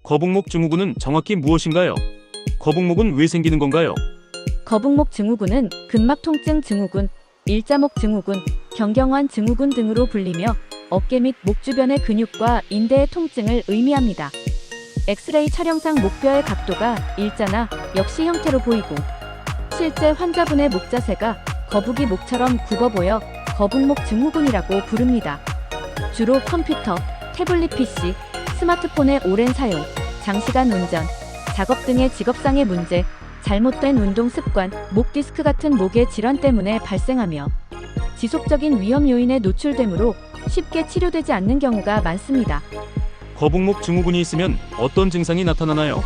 거북목 증후군은 정확히 무엇인가요? 거북목은 왜 생기는 건가요? 거북목 증후군은 근막 통증 증후군, 일자목 증후군, 경경환 증후군 등으로 불리며 어깨 및 목 주변의 근육과 인대의 통증을 의미합니다. 엑스레이 촬영상 목뼈의 각도가 일자나 역시 형태로 보이고 실제 환자분의 목 자세가 거북이 목처럼 굽어 보여 거북목 증후군이라고 부릅니다. 주로 컴퓨터, 태블릿 PC, 스마트폰의 오랜 사용, 장시간 운전, 작업 등의 직업상의 문제, 잘못된 운동 습관, 목 디스크 같은 목의 질환 때문에 발생하며 지속적인 위험 요인에 노출되므로 쉽게 치료되지 않는 경우가 많습니다. 거북목 증후군이 있으면 어떤 증상이 나타나나요?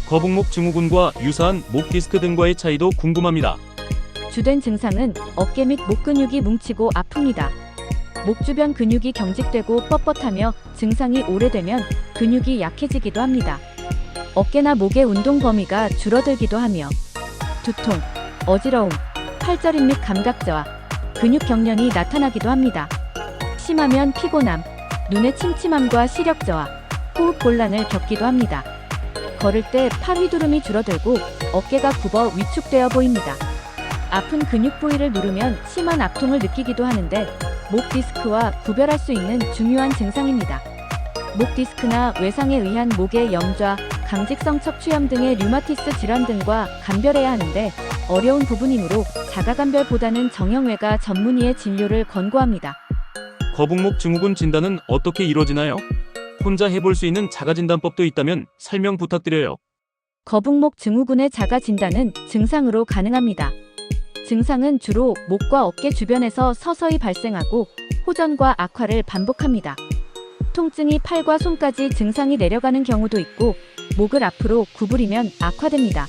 거북목 증후군과 유사한 목 디스크 등과의 차이도 궁금합니다. 주된 증상은 어깨 및 목 근육이 뭉치고 아픕니다. 목 주변 근육이 경직되고 뻣뻣하며 증상이 오래되면 근육이 약해지기도 합니다. 어깨나 목의 운동 범위가 줄어들기도 하며 두통, 어지러움, 팔저림 및 감각저하, 근육 경련이 나타나기도 합니다. 심하면 피곤함, 눈의 침침함과 시력 저하, 호흡 곤란을 겪기도 합니다. 걸을 때 팔 휘두름이 줄어들고 어깨가 굽어 위축되어 보입니다. 아픈 근육 부위를 누르면 심한 압통을 느끼기도 하는데 목 디스크와 구별할 수 있는 중요한 증상입니다. 목 디스크나 외상에 의한 목의 염좌, 강직성 척추염 등의 류마티스 질환 등과 감별해야 하는데 어려운 부분이므로 자가감별보다는 정형외과 전문의의 진료를 권고합니다. 거북목 증후군 진단은 어떻게 이루어지나요? 혼자 해볼 수 있는 자가진단법도 있다면 설명 부탁드려요. 거북목 증후군의 자가진단은 증상으로 가능합니다. 증상은 주로 목과 어깨 주변에서 서서히 발생하고 호전과 악화를 반복합니다. 통증이 팔과 손까지 증상이 내려가는 경우도 있고 목을 앞으로 구부리면 악화됩니다.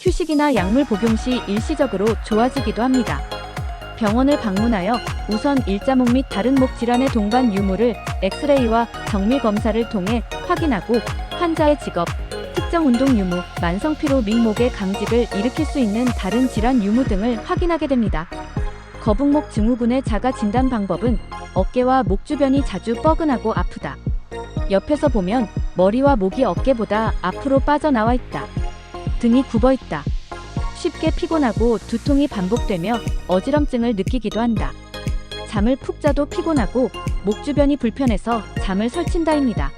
휴식이나 약물 복용 시 일시적으로 좋아지기도 합니다. 병원을 방문하여 우선 일자목 및 다른 목 질환의 동반 유무를 엑스레이와 정밀 검사를 통해 확인하고 환자의 직업, 특정 운동 유무, 만성 피로 및 목의 강직을 일으킬 수 있는 다른 질환 유무 등을 확인하게 됩니다. 거북목 증후군의 자가 진단 방법은 어깨와 목 주변이 자주 뻐근하고 아프다. 옆에서 보면 머리와 목이 어깨보다 앞으로 빠져나와 있다. 등이 굽어 있다. 쉽게 피곤하고 두통이 반복되며 어지럼증을 느끼기도 한다. 잠을 푹 자도 피곤하고 목 주변이 불편해서 잠을 설친다입니다.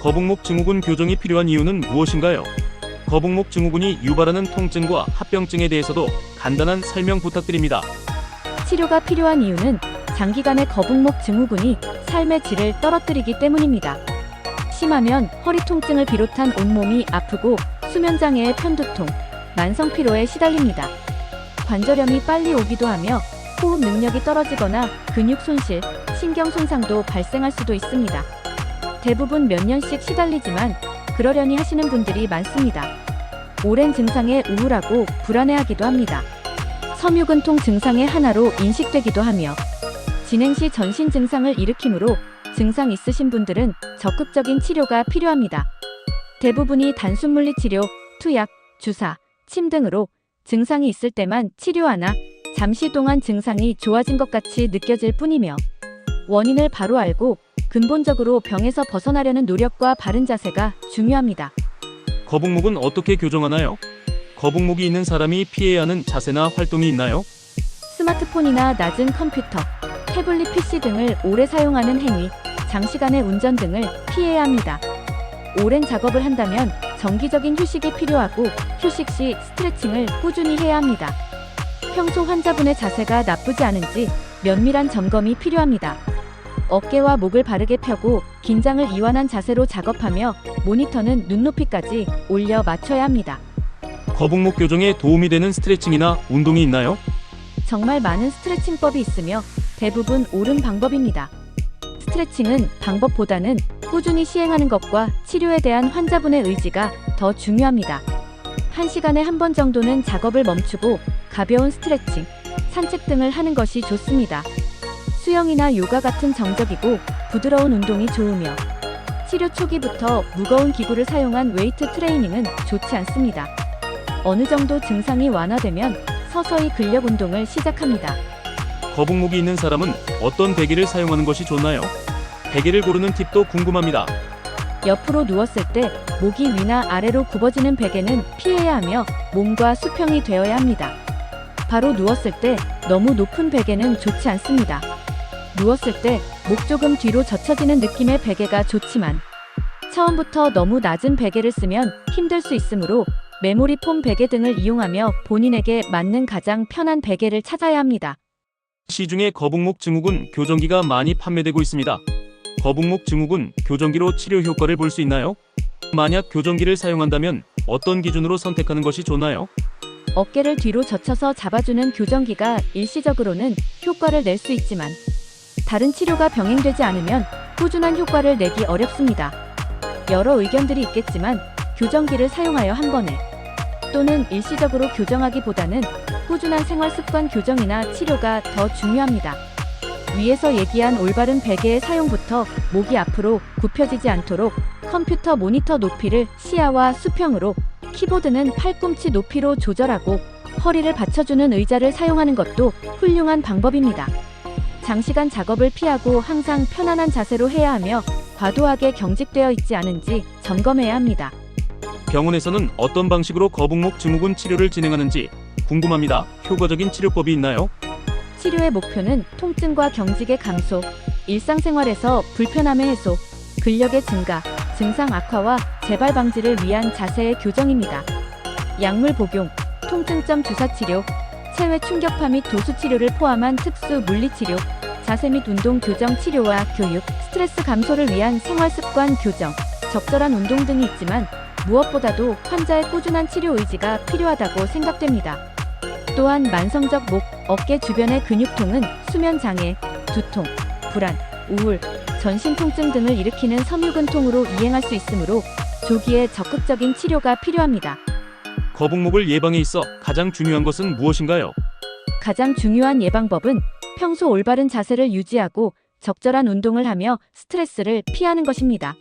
거북목 증후군 교정이 필요한 이유는 무엇인가요? 거북목 증후군이 유발하는 통증과 합병증에 대해서도 간단한 설명 부탁드립니다. 치료가 필요한 이유는 장기간의 거북목 증후군이 삶의 질을 떨어뜨리기 때문입니다. 심하면 허리 통증을 비롯한 온몸이 아프고 수면장애의 편두통, 만성 피로에 시달립니다. 관절염이 빨리 오기도 하며 호흡 능력이 떨어지거나 근육 손실, 신경 손상도 발생할 수도 있습니다. 대부분 몇 년씩 시달리지만 그러려니 하시는 분들이 많습니다. 오랜 증상에 우울하고 불안해하기도 합니다. 섬유근통 증상의 하나로 인식되기도 하며 진행 시 전신 증상을 일으키므로 증상 있으신 분들은 적극적인 치료가 필요합니다. 대부분이 단순 물리치료, 투약, 주사, 침 등으로 증상이 있을 때만 치료하나 잠시 동안 증상이 좋아진 것 같이 느껴질 뿐이며 원인을 바로 알고 근본적으로 병에서 벗어나려는 노력과 바른 자세가 중요합니다. 거북목은 어떻게 교정하나요? 거북목이 있는 사람이 피해야 하는 자세나 활동이 있나요? 스마트폰이나 낮은 컴퓨터, 태블릿 PC 등을 오래 사용하는 행위, 장시간의 운전 등을 피해야 합니다. 오랜 작업을 한다면 정기적인 휴식이 필요하고 휴식 시 스트레칭을 꾸준히 해야 합니다. 평소 환자분의 자세가 나쁘지 않은지 면밀한 점검이 필요합니다. 어깨와 목을 바르게 펴고 긴장을 이완한 자세로 작업하며 모니터는 눈높이까지 올려 맞춰야 합니다. 거북목 교정에 도움이 되는 스트레칭이나 운동이 있나요? 정말 많은 스트레칭법이 있으며 대부분 옳은 방법입니다. 스트레칭은 방법보다는 꾸준히 시행하는 것과 치료에 대한 환자분의 의지가 더 중요합니다. 1시간에 한 번 정도는 작업을 멈추고 가벼운 스트레칭, 산책 등을 하는 것이 좋습니다. 수영이나 요가 같은 정적이고 부드러운 운동이 좋으며 치료 초기부터 무거운 기구를 사용한 웨이트 트레이닝은 좋지 않습니다. 어느 정도 증상이 완화되면 서서히 근력 운동을 시작합니다. 거북목이 있는 사람은 어떤 베개를 사용하는 것이 좋나요? 베개를 고르는 팁도 궁금합니다. 옆으로 누웠을 때 목이 위나 아래로 굽어지는 베개는 피해야 하며 몸과 수평이 되어야 합니다. 바로 누웠을 때 너무 높은 베개는 좋지 않습니다. 누웠을 때 목 조금 뒤로 젖혀지는 느낌의 베개가 좋지만 처음부터 너무 낮은 베개를 쓰면 힘들 수 있으므로 메모리 폼 베개 등을 이용하며 본인에게 맞는 가장 편한 베개를 찾아야 합니다. 시중에 거북목 증후군 교정기가 많이 판매되고 있습니다. 거북목 증후군 교정기로 치료 효과를 볼 수 있나요? 만약 교정기를 사용한다면 어떤 기준으로 선택하는 것이 좋나요? 어깨를 뒤로 젖혀서 잡아주는 교정기가 일시적으로는 효과를 낼 수 있지만 다른 치료가 병행되지 않으면 꾸준한 효과를 내기 어렵습니다. 여러 의견들이 있겠지만 교정기를 사용하여 한 번에 또는 일시적으로 교정하기보다는 꾸준한 생활습관 교정이나 치료가 더 중요합니다. 위에서 얘기한 올바른 베개의 사용부터 목이 앞으로 굽혀지지 않도록 컴퓨터 모니터 높이를 시야와 수평으로, 키보드는 팔꿈치 높이로 조절하고 허리를 받쳐주는 의자를 사용하는 것도 훌륭한 방법입니다. 장시간 작업을 피하고 항상 편안한 자세로 해야 하며 과도하게 경직되어 있지 않은지 점검해야 합니다. 병원에서는 어떤 방식으로 거북목 증후군 치료를 진행하는지 궁금합니다. 효과적인 치료법이 있나요? 치료의 목표는 통증과 경직의 감소, 일상생활에서 불편함의 해소, 근력의 증가, 증상 악화와 재발 방지를 위한 자세의 교정입니다. 약물 복용, 통증점 주사 치료, 체외 충격파 및 도수 치료를 포함한 특수 물리치료, 자세 및 운동 교정 치료와 교육, 스트레스 감소를 위한 생활습관 교정, 적절한 운동 등이 있지만 무엇보다도 환자의 꾸준한 치료 의지가 필요하다고 생각됩니다. 또한 만성적 목, 어깨 주변의 근육통은 수면 장애, 두통, 불안, 우울, 전신 통증 등을 일으키는 섬유근통으로 이행할 수 있으므로 조기에 적극적인 치료가 필요합니다. 거북목을 예방에 있어 가장 중요한 것은 무엇인가요? 가장 중요한 예방법은 평소 올바른 자세를 유지하고 적절한 운동을 하며 스트레스를 피하는 것입니다.